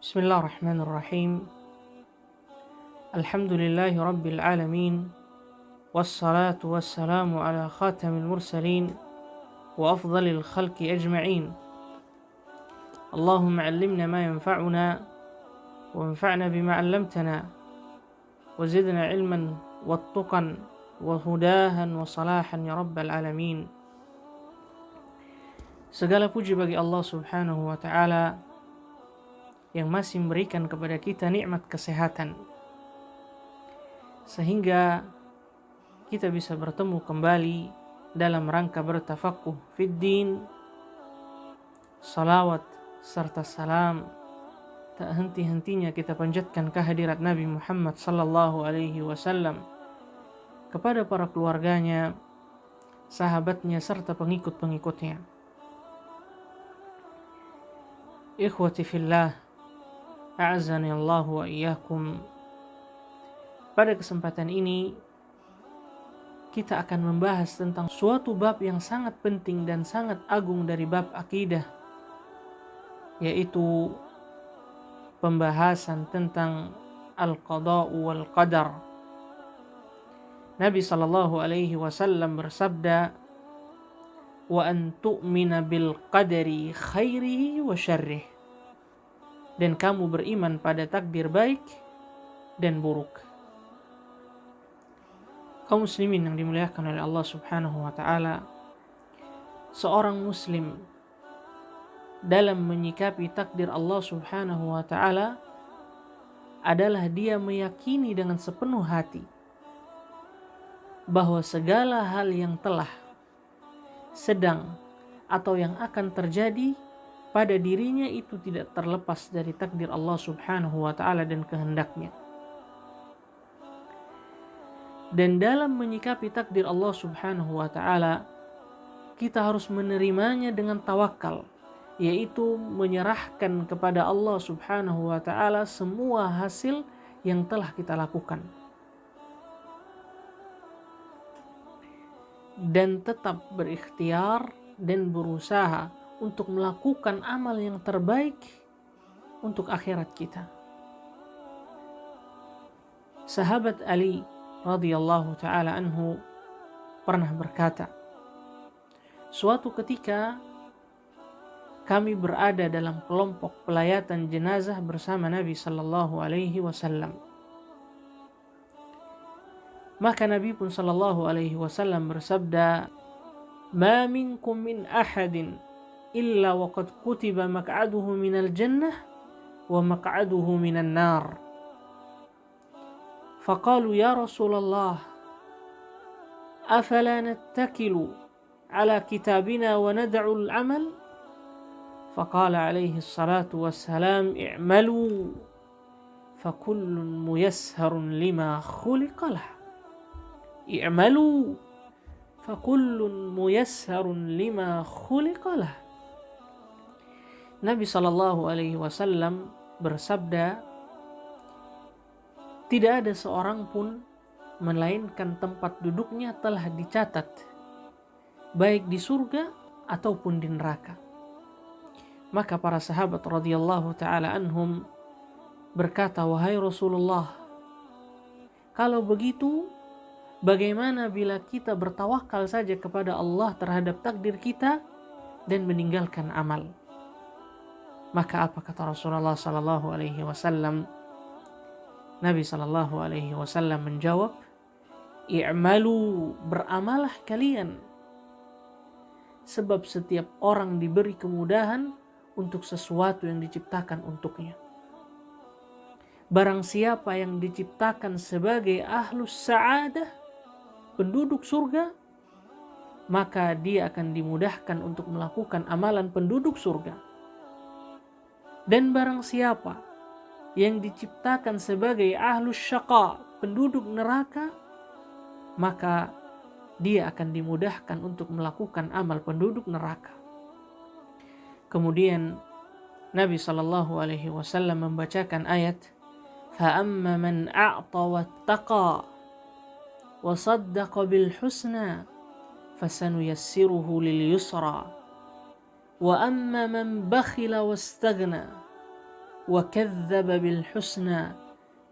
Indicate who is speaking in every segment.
Speaker 1: Bismillahirrahmanirrahim. Alhamdulillahi rabbil alamin. Wassalatu wassalamu ala khatamil mursalin wa afdalil khalqi ajma'in. Allahumma 'allimna ma yanfa'una wa anfa'na bima 'allamtana wa zidna 'ilman wattuqan wa hudahan wa salahan ya rabbal alamin. Segala puji bagi Allah Subhanahu wa ta'ala yang masih memberikan kepada kita nikmat kesehatan sehingga kita bisa bertemu kembali dalam rangka bertafakuh fid din. Salawat serta salam tak henti-hentinya kita panjatkan kehadirat Nabi Muhammad sallallahu alaihi wasallam kepada para keluarganya, sahabatnya serta pengikut-pengikutnya. Ikhwati fillah, a'azzani Allah wa iyyakum. Pada kesempatan ini kita akan membahas tentang suatu bab yang sangat penting dan sangat agung dari bab akidah, yaitu pembahasan tentang al-qada'u wal qadar. Nabi sallallahu alaihi wasallam bersabda, "Wa an tu'mina bil qadari khairihi wa syarrih." Dan kamu beriman pada takdir baik dan buruk. Kaum muslimin yang dimuliakan oleh Allah Subhanahu wa ta'ala, seorang muslim dalam menyikapi takdir Allah Subhanahu wa ta'ala adalah dia meyakini dengan sepenuh hati bahwa segala hal yang telah, sedang, atau yang akan terjadi pada dirinya itu tidak terlepas dari takdir Allah Subhanahu wa ta'ala dan kehendaknya. Dan dalam menyikapi takdir Allah Subhanahu wa ta'ala, kita harus menerimanya dengan tawakal, yaitu menyerahkan kepada Allah Subhanahu wa ta'ala semua hasil yang telah kita lakukan. Dan tetap berikhtiar dan berusaha untuk melakukan amal yang terbaik untuk akhirat kita. Sahabat Ali radhiyallahu ta'ala anhu pernah berkata, suatu ketika kami berada dalam kelompok pelayatan jenazah bersama Nabi sallallahu alaihi wasallam. Maka Nabi pun sallallahu alaihi wasallam bersabda, "Ma minkum min ahadin illa waqad kutiba maq'aduhu minal jannah wa maq'aduhu minan nar." Faqalu ya Rasulullah, afala nattakilu ala kitabina wa nad'u al-amal? Faqala alaihi salatu wassalam, i'malu fakullun muyassarun lima khuliqa lah. I'malu fakullun muyassarun lima khuliqa lah. Nabi sallallahu alaihi wasallam bersabda, tidak ada seorang pun melainkan tempat duduknya telah dicatat, baik di surga ataupun di neraka. Maka para sahabat radhiyallahu ta'ala anhum berkata, wahai Rasulullah, kalau begitu bagaimana bila kita bertawakal saja kepada Allah terhadap takdir kita dan meninggalkan amal? Maka apa kata Rasulullah sallallahu alaihi wasallam? Nabi sallallahu alaihi wasallam menjawab, i'malu, beramalah kalian, sebab setiap orang diberi kemudahan untuk sesuatu yang diciptakan untuknya. Barang siapa yang diciptakan sebagai ahlus sa'adah, penduduk surga, maka dia akan dimudahkan untuk melakukan amalan penduduk surga. Dan barang siapa yang diciptakan sebagai ahlus syaqa, penduduk neraka, maka dia akan dimudahkan untuk melakukan amal penduduk neraka. Kemudian Nabi sallallahu alaihi wasallam membacakan ayat, fa amma man a'ta wattaqa wa saddaqa bil husna fasanuyassiruhu lil yusra wa amma man bakhila wastaghna wa kadzdzaba bil husna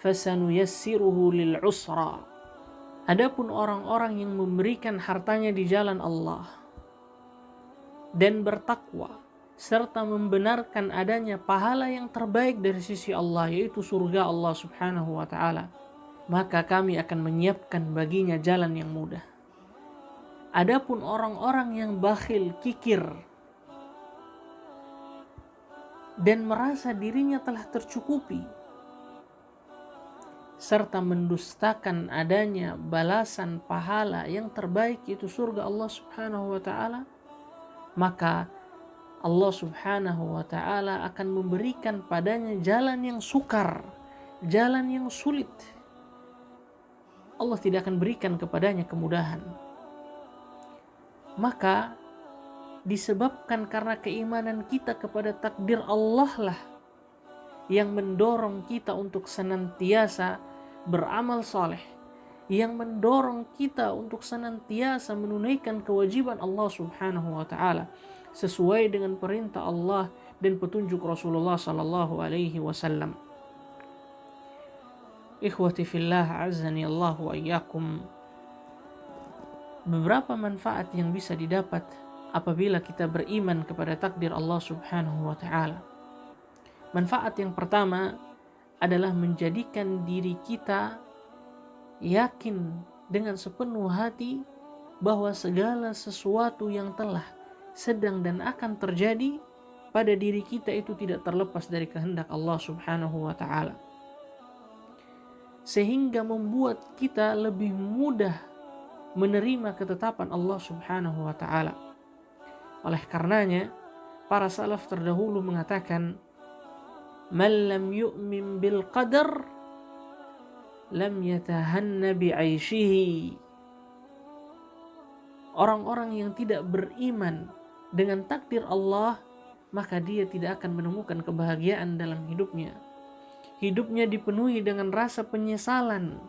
Speaker 1: fasanuyassiruhu lil usra. Adapun orang-orang yang memberikan hartanya di jalan Allah dan bertakwa serta membenarkan adanya pahala yang terbaik dari sisi Allah, yaitu surga Allah Subhanahu wa taala, maka kami akan menyiapkan baginya jalan yang mudah. Adapun orang-orang yang bakhil, kikir, dan merasa dirinya telah tercukupi, serta mendustakan adanya balasan pahala yang terbaik, yaitu surga Allah Subhanahu wa taala, maka Allah Subhanahu wa taala akan memberikan padanya jalan yang sukar, jalan yang sulit. Allah tidak akan berikan kepadanya kemudahan. Maka disebabkan karena keimanan kita kepada takdir Allah lah yang mendorong kita untuk senantiasa beramal saleh, yang mendorong kita untuk senantiasa menunaikan kewajiban Allah Subhanahu wa taala sesuai dengan perintah Allah dan petunjuk Rasulullah sallallahu alaihi wasallam. Ikhwati fillah, azani Allah wa iyyakum. Beberapa manfaat yang bisa didapat apabila kita beriman kepada takdir Allah Subhanahu wa taala. Manfaat yang pertama adalah menjadikan diri kita yakin dengan sepenuh hati bahwa segala sesuatu yang telah, sedang dan akan terjadi pada diri kita itu tidak terlepas dari kehendak Allah Subhanahu wa taala. Sehingga membuat kita lebih mudah menerima ketetapan Allah Subhanahu wa taala. Oleh karenanya, para salaf terdahulu mengatakan, "Man lam yu'min bil qadar lam yatahanna bi'aishihi." Orang-orang yang tidak beriman dengan takdir Allah, maka dia tidak akan menemukan kebahagiaan dalam hidupnya. Hidupnya dipenuhi dengan rasa penyesalan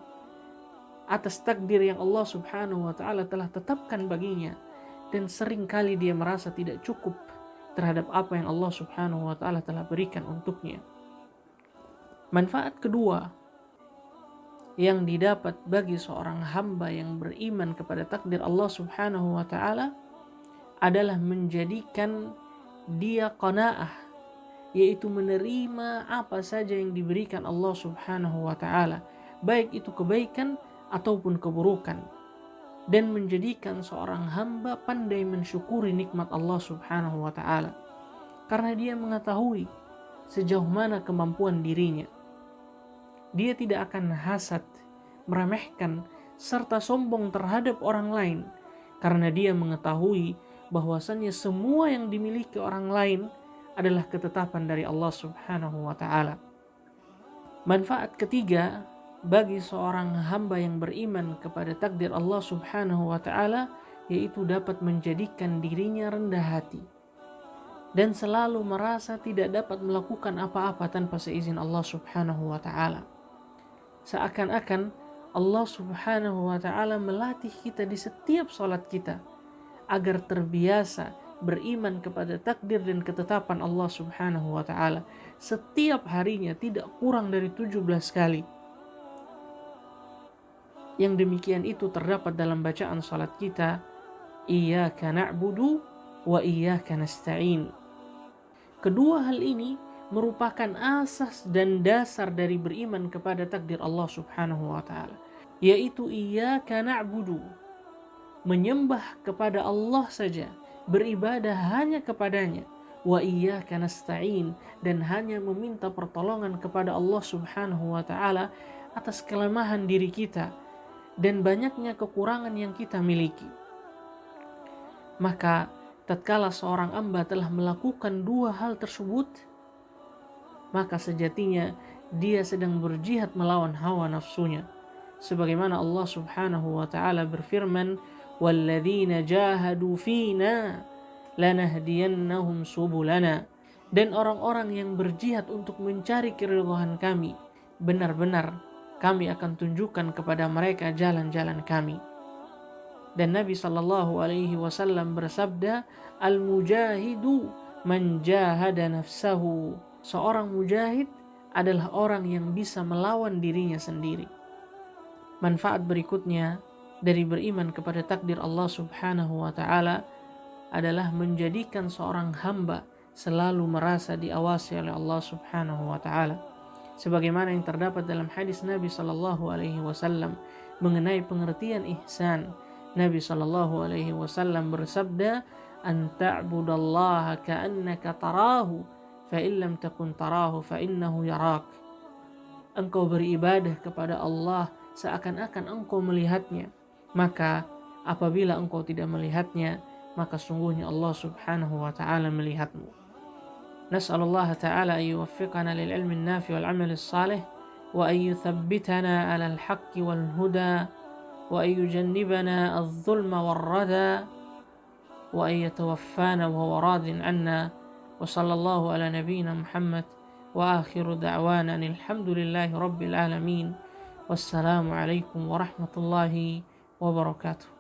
Speaker 1: atas takdir yang Allah Subhanahu wa taala telah tetapkan baginya, dan seringkali dia merasa tidak cukup terhadap apa yang Allah Subhanahu wa taala telah berikan untuknya. Manfaat kedua yang didapat bagi seorang hamba yang beriman kepada takdir Allah Subhanahu wa taala adalah menjadikan dia qanaah, yaitu menerima apa saja yang diberikan Allah Subhanahu wa taala, baik itu kebaikan ataupun keburukan, dan menjadikan seorang hamba pandai mensyukuri nikmat Allah Subhanahu wa taala karena dia mengetahui sejauh mana kemampuan dirinya. Dia tidak akan hasad, meremehkan, serta sombong terhadap orang lain karena dia mengetahui bahwasannya semua yang dimiliki orang lain adalah ketetapan dari Allah Subhanahu wa taala. Manfaat ketiga bagi seorang hamba yang beriman kepada takdir Allah Subhanahu wa taala yaitu dapat menjadikan dirinya rendah hati dan selalu merasa tidak dapat melakukan apa-apa tanpa seizin Allah Subhanahu wa taala. Seakan-akan Allah Subhanahu wa taala melatih kita di setiap salat kita agar terbiasa beriman kepada takdir dan ketetapan Allah Subhanahu wa taala setiap harinya, tidak kurang dari 17 kali. Yang demikian itu terdapat dalam bacaan salat kita, Iyyaka na'budu wa iyyaka nasta'in. Kedua hal ini merupakan asas dan dasar dari beriman kepada takdir Allah Subhanahu wa taala, yaitu Iyyaka na'budu, menyembah kepada Allah saja, beribadah hanya kepadanya, wa iyyaka nasta'in, dan hanya meminta pertolongan kepada Allah Subhanahu wa taala atas kelemahan diri kita dan banyaknya kekurangan yang kita miliki. Maka tatkala seorang hamba telah melakukan dua hal tersebut, maka sejatinya dia sedang berjihad melawan hawa nafsunya. Sebagaimana Allah Subhanahu wa taala berfirman, "Walladzina jahadu fina lanahdiyannahum subulana." Dan orang-orang yang berjihad untuk mencari keridhaan kami, benar-benar kami akan tunjukkan kepada mereka jalan-jalan kami. Dan Nabi sallallahu alaihi wasallam bersabda, "Al-mujahidu man jahada nafsahu." Seorang mujahid adalah orang yang bisa melawan dirinya sendiri. Manfaat berikutnya dari beriman kepada takdir Allah Subhanahu wa taala adalah menjadikan seorang hamba selalu merasa diawasi oleh Allah Subhanahu wa taala. Sebagaimana yang terdapat dalam hadis Nabi sallallahu alaihi wasallam mengenai pengertian ihsan. Nabi sallallahu alaihi wasallam bersabda, "An ta'budallaha ka'annaka tarahu, fa in lam takun tarahu fa innahu yarak." Engkau beribadah kepada Allah seakan-akan engkau melihatnya. Maka apabila engkau tidak melihatnya, maka sungguhnya Allah Subhanahu wa taala melihatmu. Nas'alullah ta'ala an yuwaffiqana lil ilmi an-nafi wal 'amal as-salih wa an yuthabbitana 'ala al-haqqi wal huda wa an yujannibana adh-dhulma war-rada wa an yatawaffana wa huwa radin 'anna wa sallallahu ala nabiyyina Muhammad wa akhiru da'wana alhamdulillahi rabbil alamin. Wassalamu alaikum warahmatullahi wabarakatuh.